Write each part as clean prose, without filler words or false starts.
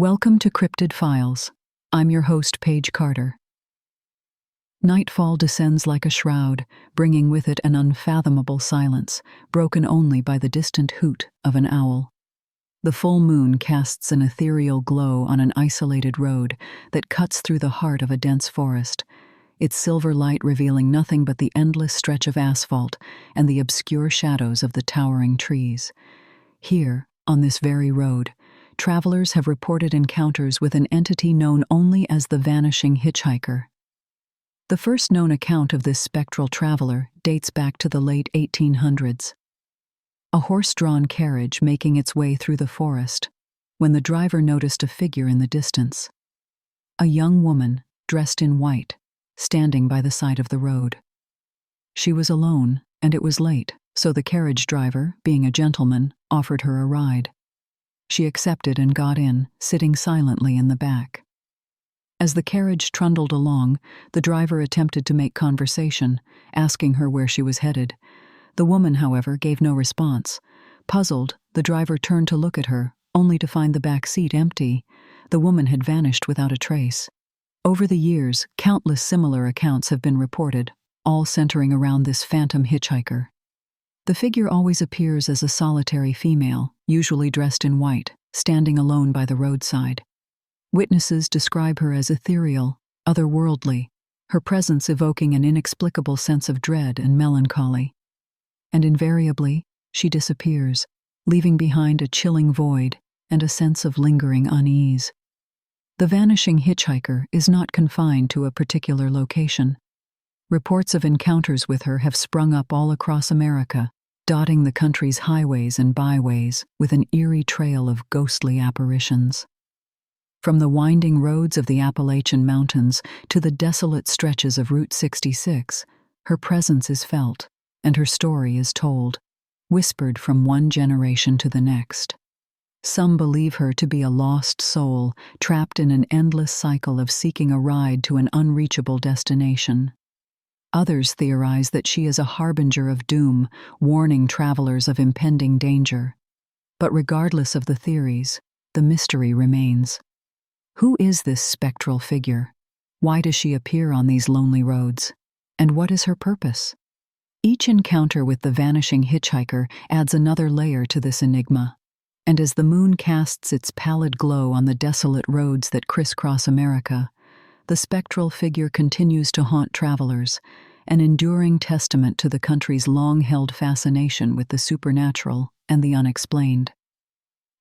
Welcome to Cryptid Files. I'm your host, Paige Carter. Nightfall descends like a shroud, bringing with it an unfathomable silence, broken only by the distant hoot of an owl. The full moon casts an ethereal glow on an isolated road that cuts through the heart of a dense forest, its silver light revealing nothing but the endless stretch of asphalt and the obscure shadows of the towering trees. Here, on this very road, travelers have reported encounters with an entity known only as the Vanishing Hitchhiker. The first known account of this spectral traveler dates back to the late 1800s. A horse-drawn carriage making its way through the forest, when the driver noticed a figure in the distance. A young woman, dressed in white, standing by the side of the road. She was alone, and it was late, so the carriage driver, being a gentleman, offered her a ride. She accepted and got in, sitting silently in the back. As the carriage trundled along, the driver attempted to make conversation, asking her where she was headed. The woman, however, gave no response. Puzzled, the driver turned to look at her, only to find the back seat empty. The woman had vanished without a trace. Over the years, countless similar accounts have been reported, all centering around this phantom hitchhiker. The figure always appears as a solitary female, usually dressed in white, standing alone by the roadside. Witnesses describe her as ethereal, otherworldly, her presence evoking an inexplicable sense of dread and melancholy. And invariably, she disappears, leaving behind a chilling void and a sense of lingering unease. The Vanishing Hitchhiker is not confined to a particular location. Reports of encounters with her have sprung up all across America, dotting the country's highways and byways with an eerie trail of ghostly apparitions. From the winding roads of the Appalachian Mountains to the desolate stretches of Route 66, her presence is felt, and her story is told, whispered from one generation to the next. Some believe her to be a lost soul, trapped in an endless cycle of seeking a ride to an unreachable destination. Others theorize that she is a harbinger of doom, warning travelers of impending danger. But regardless of the theories, the mystery remains. Who is this spectral figure? Why does she appear on these lonely roads? And what is her purpose? Each encounter with the Vanishing Hitchhiker adds another layer to this enigma. And as the moon casts its pallid glow on the desolate roads that crisscross America, the spectral figure continues to haunt travelers, an enduring testament to the country's long-held fascination with the supernatural and the unexplained.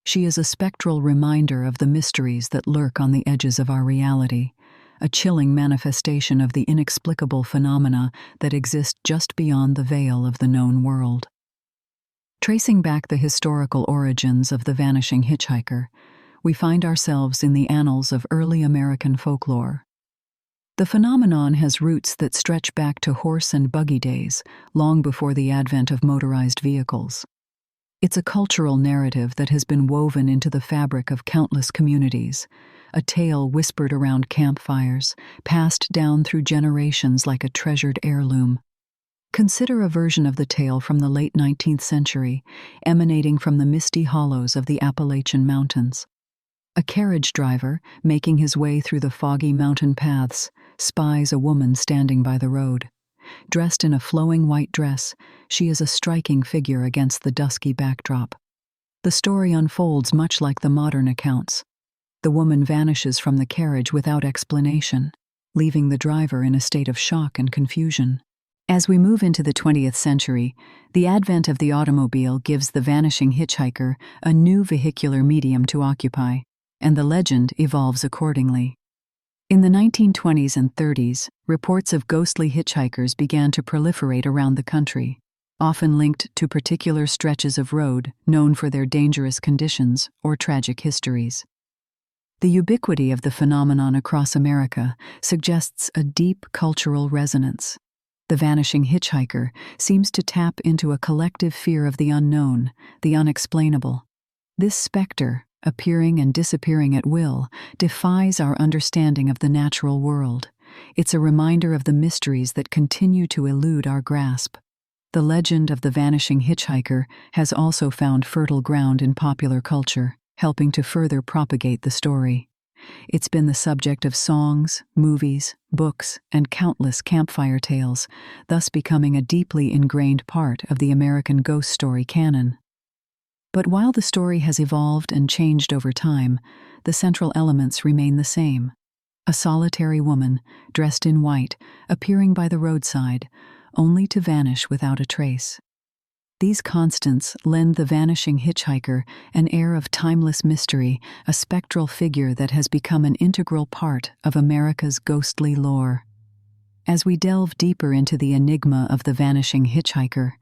She is a spectral reminder of the mysteries that lurk on the edges of our reality, a chilling manifestation of the inexplicable phenomena that exist just beyond the veil of the known world. Tracing back the historical origins of the Vanishing Hitchhiker, we find ourselves in the annals of early American folklore. The phenomenon has roots that stretch back to horse and buggy days, long before the advent of motorized vehicles. It's a cultural narrative that has been woven into the fabric of countless communities, a tale whispered around campfires, passed down through generations like a treasured heirloom. Consider a version of the tale from the late 19th century, emanating from the misty hollows of the Appalachian Mountains. A carriage driver, making his way through the foggy mountain paths, spies a woman standing by the road. Dressed in a flowing white dress, she is a striking figure against the dusky backdrop. The story unfolds much like the modern accounts. The woman vanishes from the carriage without explanation, leaving the driver in a state of shock and confusion. As we move into the 20th century, the advent of the automobile gives the Vanishing Hitchhiker a new vehicular medium to occupy, and the legend evolves accordingly. In the 1920s and 30s, reports of ghostly hitchhikers began to proliferate around the country, often linked to particular stretches of road known for their dangerous conditions or tragic histories. The ubiquity of the phenomenon across America suggests a deep cultural resonance. The Vanishing Hitchhiker seems to tap into a collective fear of the unknown, the unexplainable. This specter, appearing and disappearing at will, defies our understanding of the natural world. It's a reminder of the mysteries that continue to elude our grasp. The legend of the Vanishing Hitchhiker has also found fertile ground in popular culture, helping to further propagate the story. It's been the subject of songs, movies, books, and countless campfire tales, thus becoming a deeply ingrained part of the American ghost story canon. But while the story has evolved and changed over time, the central elements remain the same. A solitary woman, dressed in white, appearing by the roadside, only to vanish without a trace. These constants lend the Vanishing Hitchhiker an air of timeless mystery, a spectral figure that has become an integral part of America's ghostly lore. As we delve deeper into the enigma of the Vanishing Hitchhiker,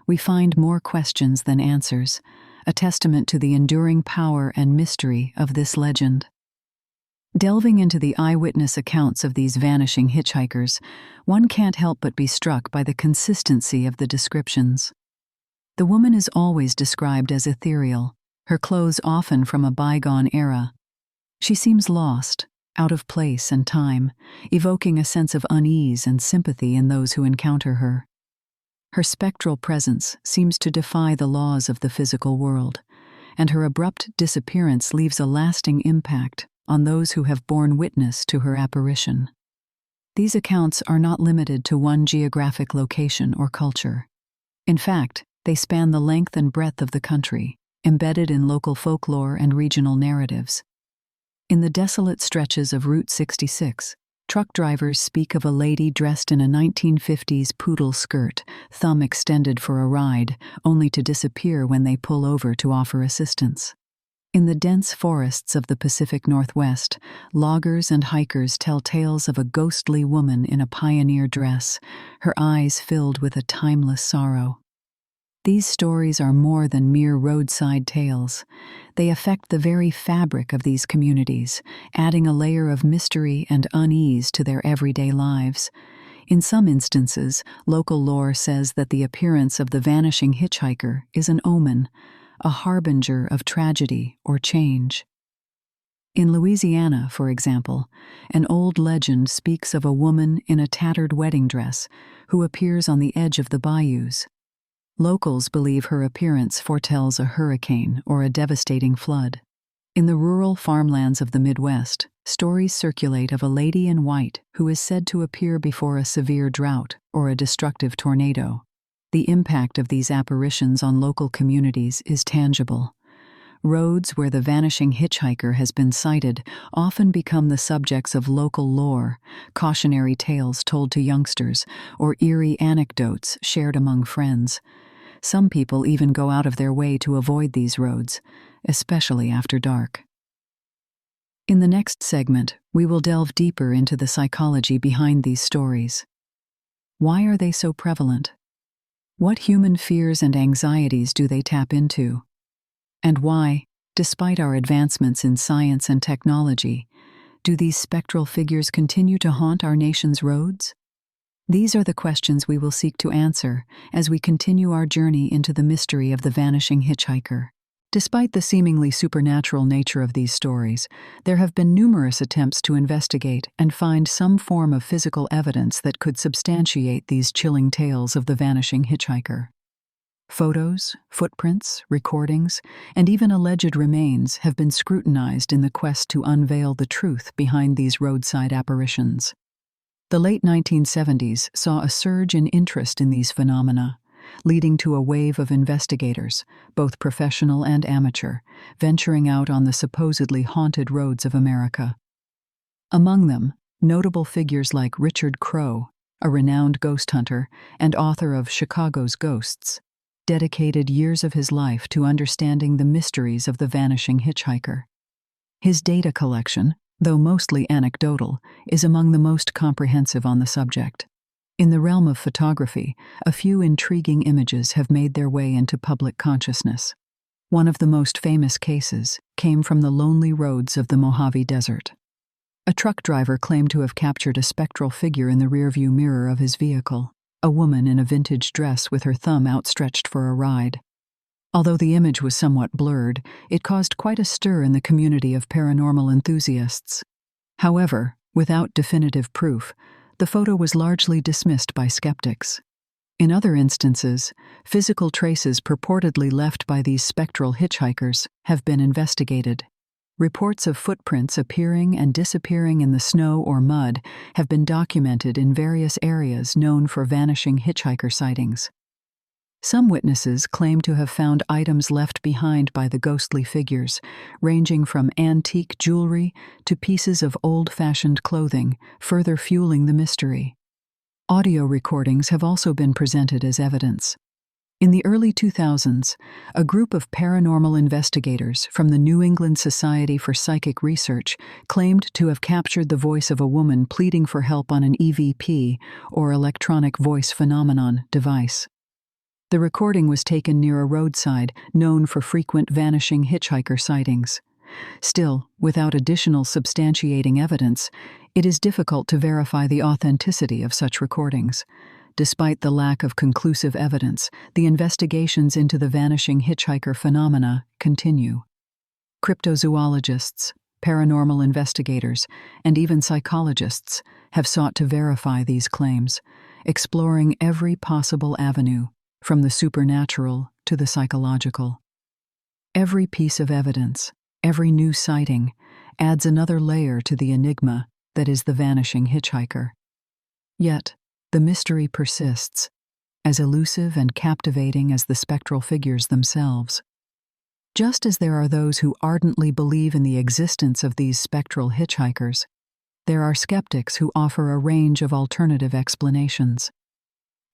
we find more questions than answers, a testament to the enduring power and mystery of this legend. Delving into the eyewitness accounts of these vanishing hitchhikers, one can't help but be struck by the consistency of the descriptions. The woman is always described as ethereal, her clothes often from a bygone era. She seems lost, out of place and time, evoking a sense of unease and sympathy in those who encounter her. Her spectral presence seems to defy the laws of the physical world, and her abrupt disappearance leaves a lasting impact on those who have borne witness to her apparition. These accounts are not limited to one geographic location or culture. In fact, they span the length and breadth of the country, embedded in local folklore and regional narratives. In the desolate stretches of Route 66, truck drivers speak of a lady dressed in a 1950s poodle skirt, thumb extended for a ride, only to disappear when they pull over to offer assistance. In the dense forests of the Pacific Northwest, loggers and hikers tell tales of a ghostly woman in a pioneer dress, her eyes filled with a timeless sorrow. These stories are more than mere roadside tales. They affect the very fabric of these communities, adding a layer of mystery and unease to their everyday lives. In some instances, local lore says that the appearance of the vanishing hitchhiker is an omen, a harbinger of tragedy or change. In Louisiana, for example, an old legend speaks of a woman in a tattered wedding dress who appears on the edge of the bayous. Locals believe her appearance foretells a hurricane or a devastating flood. In the rural farmlands of the Midwest, stories circulate of a lady in white who is said to appear before a severe drought or a destructive tornado. The impact of these apparitions on local communities is tangible. Roads where the vanishing hitchhiker has been sighted often become the subjects of local lore, cautionary tales told to youngsters, or eerie anecdotes shared among friends. Some people even go out of their way to avoid these roads, especially after dark. In the next segment, we will delve deeper into the psychology behind these stories. Why are they so prevalent? What human fears and anxieties do they tap into? And why, despite our advancements in science and technology, do these spectral figures continue to haunt our nation's roads? These are the questions we will seek to answer as we continue our journey into the mystery of the vanishing hitchhiker. Despite the seemingly supernatural nature of these stories, there have been numerous attempts to investigate and find some form of physical evidence that could substantiate these chilling tales of the vanishing hitchhiker. Photos, footprints, recordings, and even alleged remains have been scrutinized in the quest to unveil the truth behind these roadside apparitions. The late 1970s saw a surge in interest in these phenomena, leading to a wave of investigators, both professional and amateur, venturing out on the supposedly haunted roads of America. Among them, notable figures like Richard Crowe, a renowned ghost hunter and author of Chicago's Ghosts, dedicated years of his life to understanding the mysteries of the vanishing hitchhiker. His data collection, though mostly anecdotal, is among the most comprehensive on the subject. In the realm of photography, a few intriguing images have made their way into public consciousness. One of the most famous cases came from the lonely roads of the Mojave Desert. A truck driver claimed to have captured a spectral figure in the rearview mirror of his vehicle, a woman in a vintage dress with her thumb outstretched for a ride. Although the image was somewhat blurred, it caused quite a stir in the community of paranormal enthusiasts. However, without definitive proof, the photo was largely dismissed by skeptics. In other instances, physical traces purportedly left by these spectral hitchhikers have been investigated. Reports of footprints appearing and disappearing in the snow or mud have been documented in various areas known for vanishing hitchhiker sightings. Some witnesses claim to have found items left behind by the ghostly figures, ranging from antique jewelry to pieces of old-fashioned clothing, further fueling the mystery. Audio recordings have also been presented as evidence. In the early 2000s, a group of paranormal investigators from the New England Society for Psychic Research claimed to have captured the voice of a woman pleading for help on an EVP, or electronic voice phenomenon, device. The recording was taken near a roadside known for frequent vanishing hitchhiker sightings. Still, without additional substantiating evidence, it is difficult to verify the authenticity of such recordings. Despite the lack of conclusive evidence, the investigations into the vanishing hitchhiker phenomena continue. Cryptozoologists, paranormal investigators, and even psychologists have sought to verify these claims, exploring every possible avenue, from the supernatural to the psychological. Every piece of evidence, every new sighting, adds another layer to the enigma that is the vanishing hitchhiker. Yet, the mystery persists, as elusive and captivating as the spectral figures themselves. Just as there are those who ardently believe in the existence of these spectral hitchhikers, there are skeptics who offer a range of alternative explanations.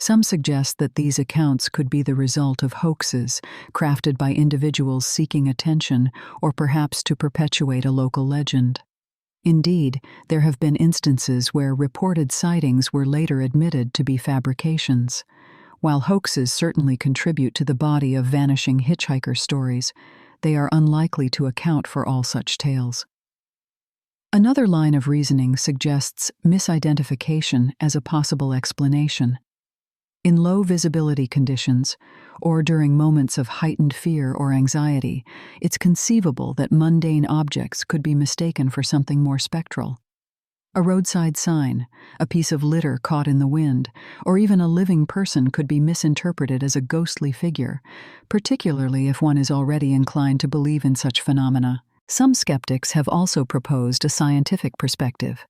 Some suggest that these accounts could be the result of hoaxes crafted by individuals seeking attention or perhaps to perpetuate a local legend. Indeed, there have been instances where reported sightings were later admitted to be fabrications. While hoaxes certainly contribute to the body of vanishing hitchhiker stories, they are unlikely to account for all such tales. Another line of reasoning suggests misidentification as a possible explanation. In low visibility conditions, or during moments of heightened fear or anxiety, it's conceivable that mundane objects could be mistaken for something more spectral. A roadside sign, a piece of litter caught in the wind, or even a living person could be misinterpreted as a ghostly figure, particularly if one is already inclined to believe in such phenomena. Some skeptics have also proposed a scientific perspective.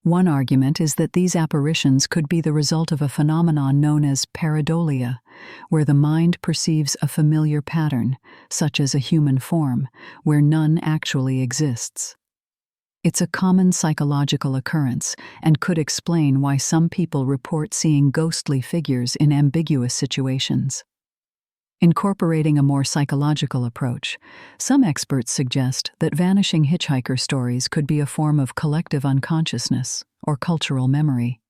One argument is that these apparitions could be the result of a phenomenon known as pareidolia, where the mind perceives a familiar pattern, such as a human form, where none actually exists. It's a common psychological occurrence and could explain why some people report seeing ghostly figures in ambiguous situations. Incorporating a more psychological approach, some experts suggest that vanishing hitchhiker stories could be a form of collective unconsciousness or cultural memory.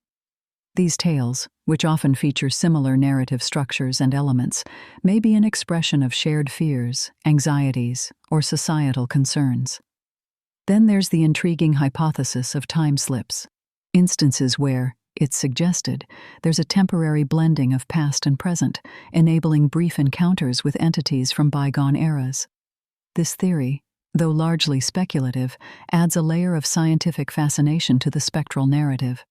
These tales, which often feature similar narrative structures and elements, may be an expression of shared fears, anxieties, or societal concerns. Then there's the intriguing hypothesis of time slips, instances where, it's suggested, there's a temporary blending of past and present, enabling brief encounters with entities from bygone eras. This theory, though largely speculative, adds a layer of scientific fascination to the spectral narrative.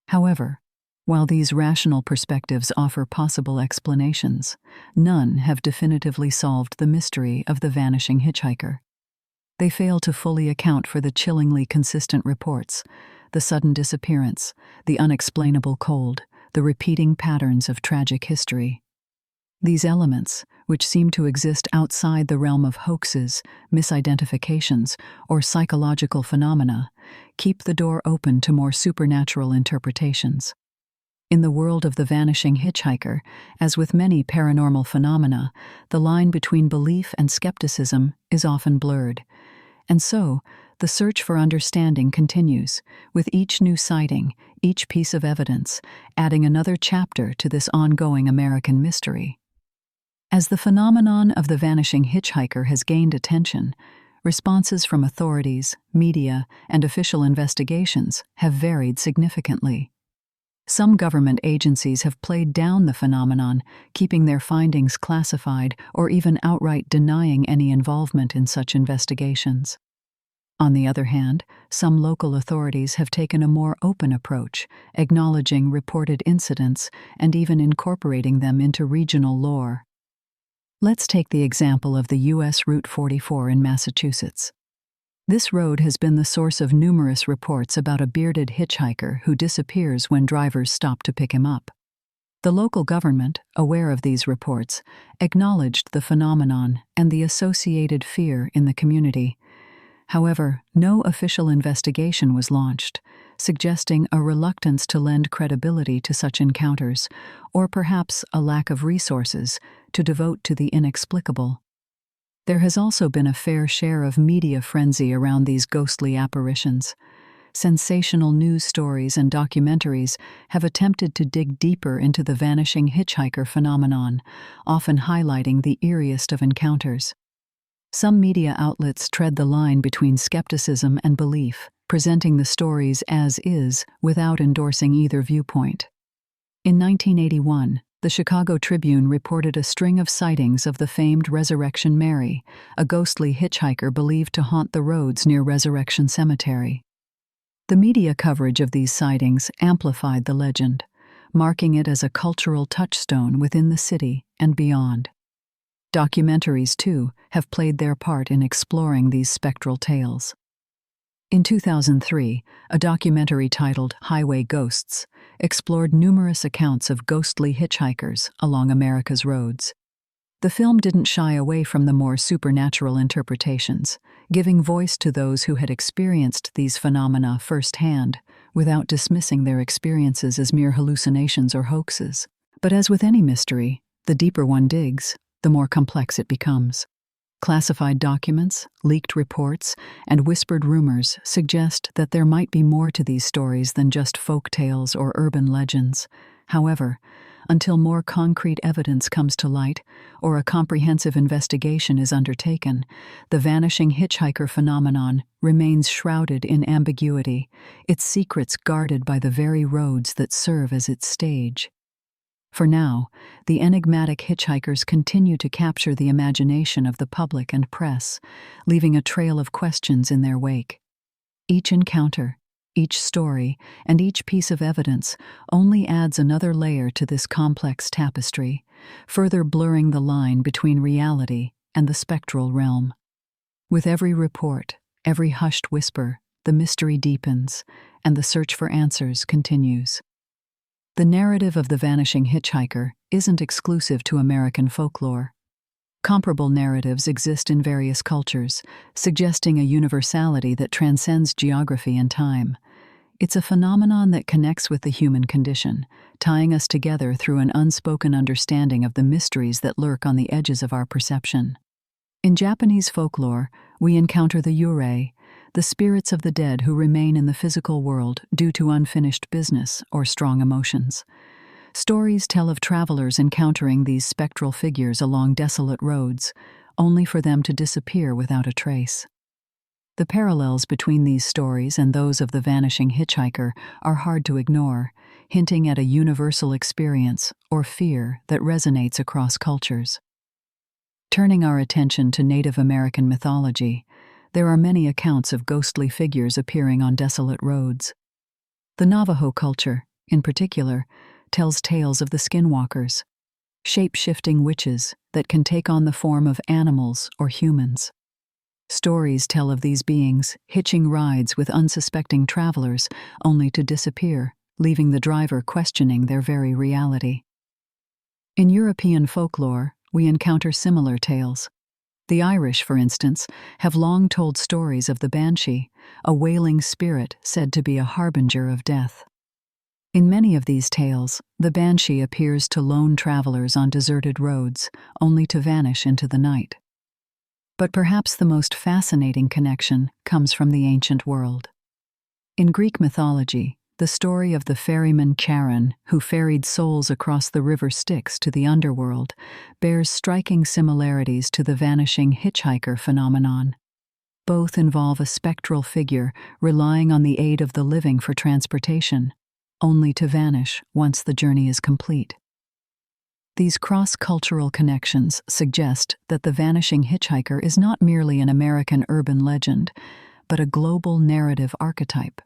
However, while these rational perspectives offer possible explanations, none have definitively solved the mystery of the vanishing hitchhiker. They fail to fully account for the chillingly consistent reports, the sudden disappearance, the unexplainable cold, the repeating patterns of tragic history. These elements, which seem to exist outside the realm of hoaxes, misidentifications, or psychological phenomena, keep the door open to more supernatural interpretations. In the world of the vanishing hitchhiker, as with many paranormal phenomena, the line between belief and skepticism is often blurred. And so, the search for understanding continues, with each new sighting, each piece of evidence, adding another chapter to this ongoing American mystery. As the phenomenon of the vanishing hitchhiker has gained attention, responses from authorities, media, and official investigations have varied significantly. Some government agencies have played down the phenomenon, keeping their findings classified or even outright denying any involvement in such investigations. On the other hand, some local authorities have taken a more open approach, acknowledging reported incidents and even incorporating them into regional lore. Let's take the example of the U.S. Route 44 in Massachusetts. This road has been the source of numerous reports about a bearded hitchhiker who disappears when drivers stop to pick him up. The local government, aware of these reports, acknowledged the phenomenon and the associated fear in the community. However, no official investigation was launched, suggesting a reluctance to lend credibility to such encounters, or perhaps a lack of resources to devote to the inexplicable. There has also been a fair share of media frenzy around these ghostly apparitions. Sensational news stories and documentaries have attempted to dig deeper into the vanishing hitchhiker phenomenon, often highlighting the eeriest of encounters. Some media outlets tread the line between skepticism and belief, presenting the stories as is without endorsing either viewpoint. In 1981, the Chicago Tribune reported a string of sightings of the famed Resurrection Mary, a ghostly hitchhiker believed to haunt the roads near Resurrection Cemetery. The media coverage of these sightings amplified the legend, marking it as a cultural touchstone within the city and beyond. Documentaries, too, have played their part in exploring these spectral tales. In 2003, a documentary titled Highway Ghosts explored numerous accounts of ghostly hitchhikers along America's roads. The film didn't shy away from the more supernatural interpretations, giving voice to those who had experienced these phenomena firsthand, without dismissing their experiences as mere hallucinations or hoaxes. But as with any mystery, the deeper one digs, the more complex it becomes. Classified documents, leaked reports, and whispered rumors suggest that there might be more to these stories than just folk tales or urban legends. However, until more concrete evidence comes to light or a comprehensive investigation is undertaken, the vanishing hitchhiker phenomenon remains shrouded in ambiguity, its secrets guarded by the very roads that serve as its stage. For now, the enigmatic hitchhikers continue to capture the imagination of the public and press, leaving a trail of questions in their wake. Each encounter, each story, and each piece of evidence only adds another layer to this complex tapestry, further blurring the line between reality and the spectral realm. With every report, every hushed whisper, the mystery deepens, and the search for answers continues. The narrative of the vanishing hitchhiker isn't exclusive to American folklore. Comparable narratives exist in various cultures, suggesting a universality that transcends geography and time. It's a phenomenon that connects with the human condition, tying us together through an unspoken understanding of the mysteries that lurk on the edges of our perception. In Japanese folklore, we encounter the yurei, the spirits of the dead who remain in the physical world due to unfinished business or strong emotions. Stories tell of travelers encountering these spectral figures along desolate roads, only for them to disappear without a trace. The parallels between these stories and those of the vanishing hitchhiker are hard to ignore, hinting at a universal experience or fear that resonates across cultures. Turning our attention to Native American mythology, there are many accounts of ghostly figures appearing on desolate roads. The Navajo culture, in particular, tells tales of the skinwalkers, shape-shifting witches that can take on the form of animals or humans. Stories tell of these beings hitching rides with unsuspecting travelers only to disappear, leaving the driver questioning their very reality. In European folklore, we encounter similar tales. The Irish, for instance, have long told stories of the banshee, a wailing spirit said to be a harbinger of death. In many of these tales, the banshee appears to lone travelers on deserted roads, only to vanish into the night. But perhaps the most fascinating connection comes from the ancient world. In Greek mythology, the story of the ferryman Charon, who ferried souls across the river Styx to the underworld, bears striking similarities to the vanishing hitchhiker phenomenon. Both involve a spectral figure relying on the aid of the living for transportation, only to vanish once the journey is complete. These cross-cultural connections suggest that the vanishing hitchhiker is not merely an American urban legend, but a global narrative archetype.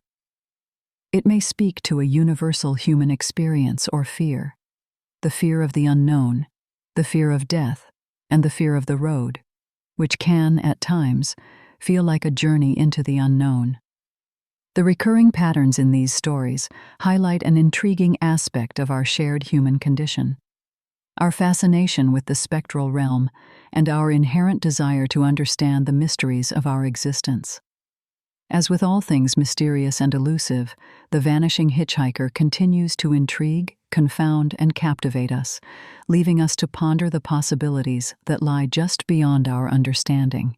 It may speak to a universal human experience or fear, the fear of the unknown, the fear of death, and the fear of the road, which can, at times, feel like a journey into the unknown. The recurring patterns in these stories highlight an intriguing aspect of our shared human condition: our fascination with the spectral realm and our inherent desire to understand the mysteries of our existence. As with all things mysterious and elusive, the Vanishing Hitchhiker continues to intrigue, confound, and captivate us, leaving us to ponder the possibilities that lie just beyond our understanding.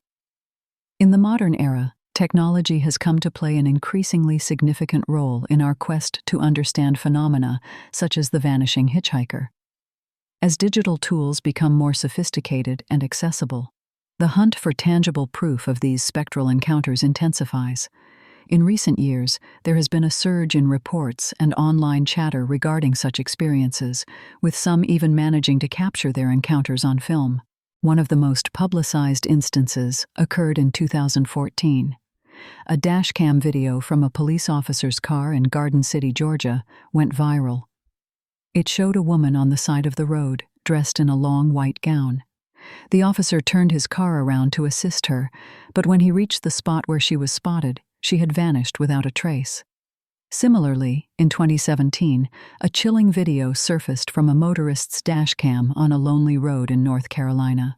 In the modern era, technology has come to play an increasingly significant role in our quest to understand phenomena such as the Vanishing Hitchhiker. As digital tools become more sophisticated and accessible, the hunt for tangible proof of these spectral encounters intensifies. In recent years, there has been a surge in reports and online chatter regarding such experiences, with some even managing to capture their encounters on film. One of the most publicized instances occurred in 2014. A dashcam video from a police officer's car in Garden City, Georgia, went viral. It showed a woman on the side of the road, dressed in a long white gown. The officer turned his car around to assist her, but when he reached the spot where she was spotted, she had vanished without a trace. Similarly, in 2017, a chilling video surfaced from a motorist's dashcam on a lonely road in North Carolina.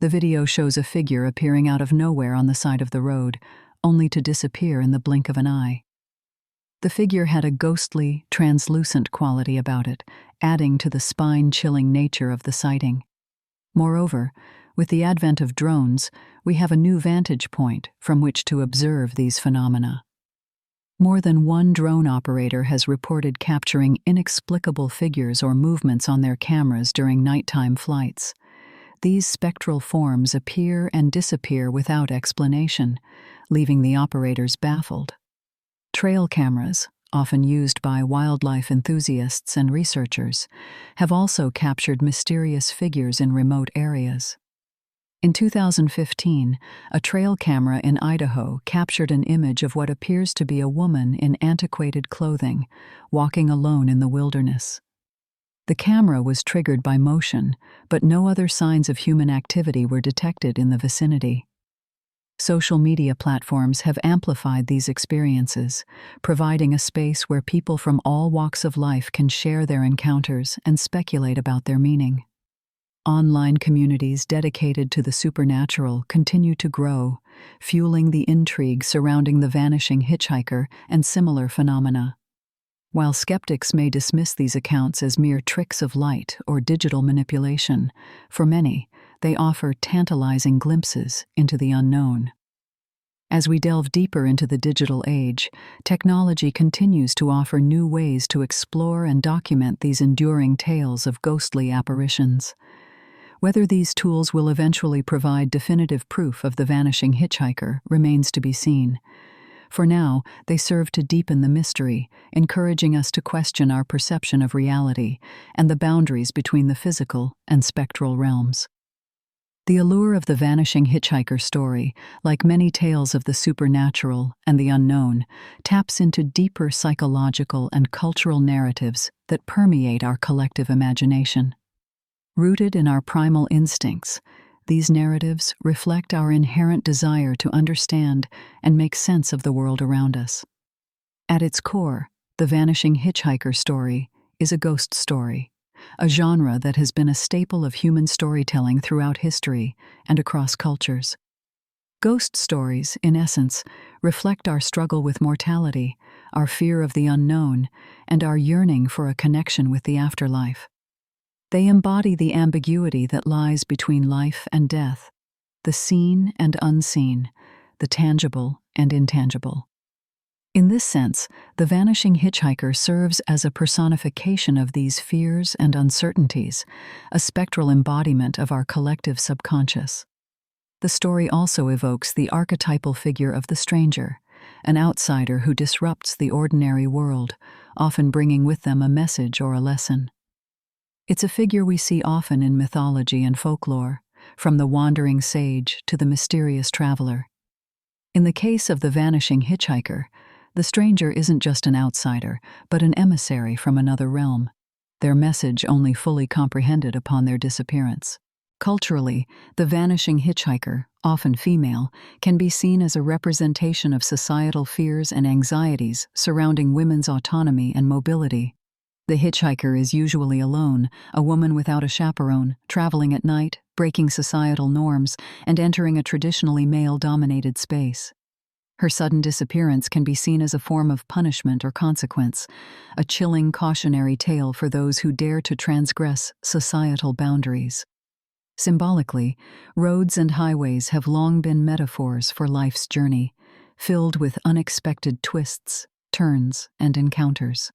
The video shows a figure appearing out of nowhere on the side of the road, only to disappear in the blink of an eye. The figure had a ghostly, translucent quality about it, adding to the spine-chilling nature of the sighting. Moreover, with the advent of drones, we have a new vantage point from which to observe these phenomena. More than one drone operator has reported capturing inexplicable figures or movements on their cameras during nighttime flights. These spectral forms appear and disappear without explanation, leaving the operators baffled. Trail cameras, often used by wildlife enthusiasts and researchers, have also captured mysterious figures in remote areas. In 2015, a trail camera in Idaho captured an image of what appears to be a woman in antiquated clothing, walking alone in the wilderness. The camera was triggered by motion, but no other signs of human activity were detected in the vicinity. Social media platforms have amplified these experiences, providing a space where people from all walks of life can share their encounters and speculate about their meaning. Online communities dedicated to the supernatural continue to grow, fueling the intrigue surrounding the Vanishing Hitchhiker and similar phenomena. While skeptics may dismiss these accounts as mere tricks of light or digital manipulation, for many, they offer tantalizing glimpses into the unknown. As we delve deeper into the digital age, technology continues to offer new ways to explore and document these enduring tales of ghostly apparitions. Whether these tools will eventually provide definitive proof of the Vanishing Hitchhiker remains to be seen. For now, they serve to deepen the mystery, encouraging us to question our perception of reality and the boundaries between the physical and spectral realms. The allure of the Vanishing Hitchhiker story, like many tales of the supernatural and the unknown, taps into deeper psychological and cultural narratives that permeate our collective imagination. Rooted in our primal instincts, these narratives reflect our inherent desire to understand and make sense of the world around us. At its core, the Vanishing Hitchhiker story is a ghost story, a genre that has been a staple of human storytelling throughout history and across cultures. Ghost stories, in essence, reflect our struggle with mortality, our fear of the unknown, and our yearning for a connection with the afterlife. They embody the ambiguity that lies between life and death, the seen and unseen, the tangible and intangible. In this sense, the Vanishing Hitchhiker serves as a personification of these fears and uncertainties, a spectral embodiment of our collective subconscious. The story also evokes the archetypal figure of the stranger, an outsider who disrupts the ordinary world, often bringing with them a message or a lesson. It's a figure we see often in mythology and folklore, from the wandering sage to the mysterious traveler. In the case of the Vanishing Hitchhiker, the stranger isn't just an outsider, but an emissary from another realm, their message only fully comprehended upon their disappearance. Culturally, the Vanishing Hitchhiker, often female, can be seen as a representation of societal fears and anxieties surrounding women's autonomy and mobility. The hitchhiker is usually alone, a woman without a chaperone, traveling at night, breaking societal norms, and entering a traditionally male-dominated space. Her sudden disappearance can be seen as a form of punishment or consequence, a chilling cautionary tale for those who dare to transgress societal boundaries. Symbolically, roads and highways have long been metaphors for life's journey, filled with unexpected twists, turns, and encounters.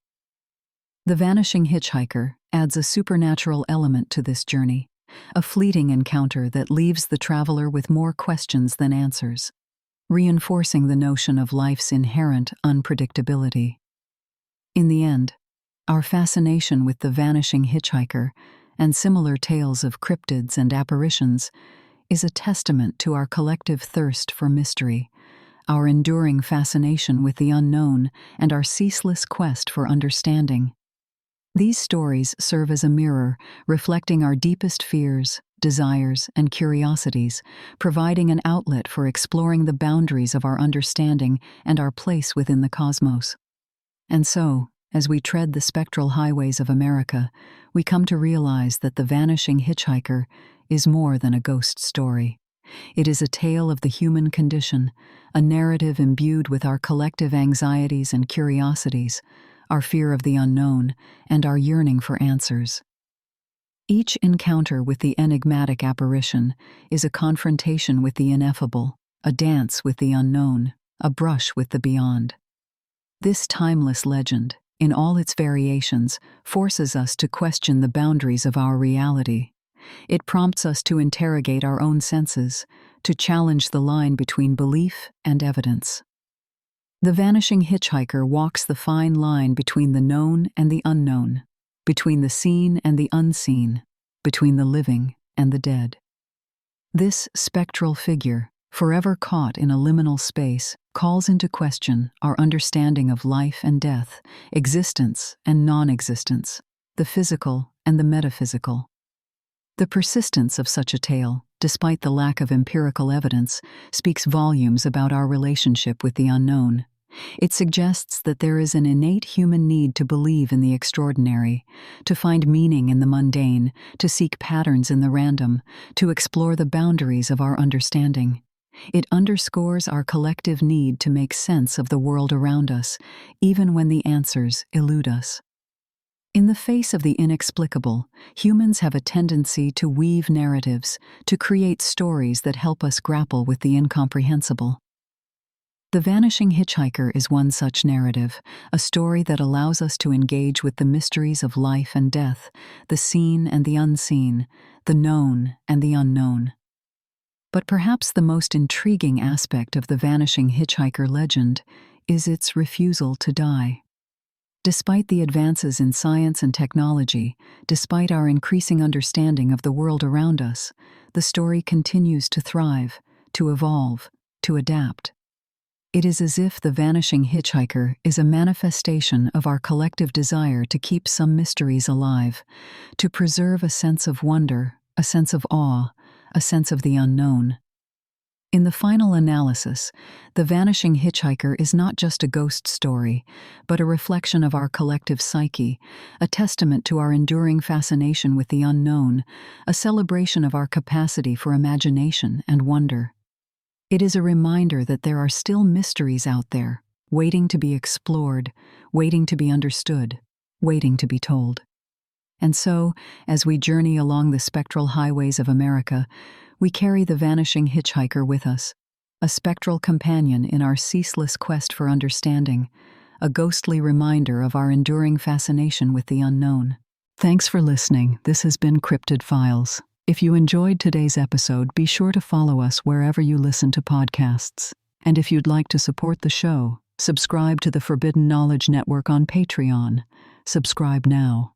The Vanishing Hitchhiker adds a supernatural element to this journey, a fleeting encounter that leaves the traveler with more questions than answers, reinforcing the notion of life's inherent unpredictability. In the end, our fascination with the Vanishing Hitchhiker and similar tales of cryptids and apparitions is a testament to our collective thirst for mystery, our enduring fascination with the unknown, and our ceaseless quest for understanding. These stories serve as a mirror, reflecting our deepest fears, desires, and curiosities, providing an outlet for exploring the boundaries of our understanding and our place within the cosmos. And so, as we tread the spectral highways of America, we come to realize that the Vanishing Hitchhiker is more than a ghost story. It is a tale of the human condition, a narrative imbued with our collective anxieties and curiosities, our fear of the unknown, and our yearning for answers. Each encounter with the enigmatic apparition is a confrontation with the ineffable, a dance with the unknown, a brush with the beyond. This timeless legend, in all its variations, forces us to question the boundaries of our reality. It prompts us to interrogate our own senses, to challenge the line between belief and evidence. The Vanishing Hitchhiker walks the fine line between the known and the unknown, between the seen and the unseen, between the living and the dead. This spectral figure, forever caught in a liminal space, calls into question our understanding of life and death, existence and non-existence, the physical and the metaphysical. The persistence of such a tale, despite the lack of empirical evidence, speaks volumes about our relationship with the unknown. It suggests that there is an innate human need to believe in the extraordinary, to find meaning in the mundane, to seek patterns in the random, to explore the boundaries of our understanding. It underscores our collective need to make sense of the world around us, even when the answers elude us. In the face of the inexplicable, humans have a tendency to weave narratives, to create stories that help us grapple with the incomprehensible. The Vanishing Hitchhiker is one such narrative, a story that allows us to engage with the mysteries of life and death, the seen and the unseen, the known and the unknown. But perhaps the most intriguing aspect of the Vanishing Hitchhiker legend is its refusal to die. Despite the advances in science and technology, despite our increasing understanding of the world around us, the story continues to thrive, to evolve, to adapt. It is as if the Vanishing Hitchhiker is a manifestation of our collective desire to keep some mysteries alive, to preserve a sense of wonder, a sense of awe, a sense of the unknown. In the final analysis, the Vanishing Hitchhiker is not just a ghost story, but a reflection of our collective psyche, a testament to our enduring fascination with the unknown, a celebration of our capacity for imagination and wonder. It is a reminder that there are still mysteries out there, waiting to be explored, waiting to be understood, waiting to be told. And so, as we journey along the spectral highways of America, we carry the Vanishing Hitchhiker with us, a spectral companion in our ceaseless quest for understanding, a ghostly reminder of our enduring fascination with the unknown. Thanks for listening. This has been Cryptid Files. If you enjoyed today's episode, be sure to follow us wherever you listen to podcasts. And if you'd like to support the show, subscribe to the Forbidden Knowledge Network on Patreon. Subscribe now.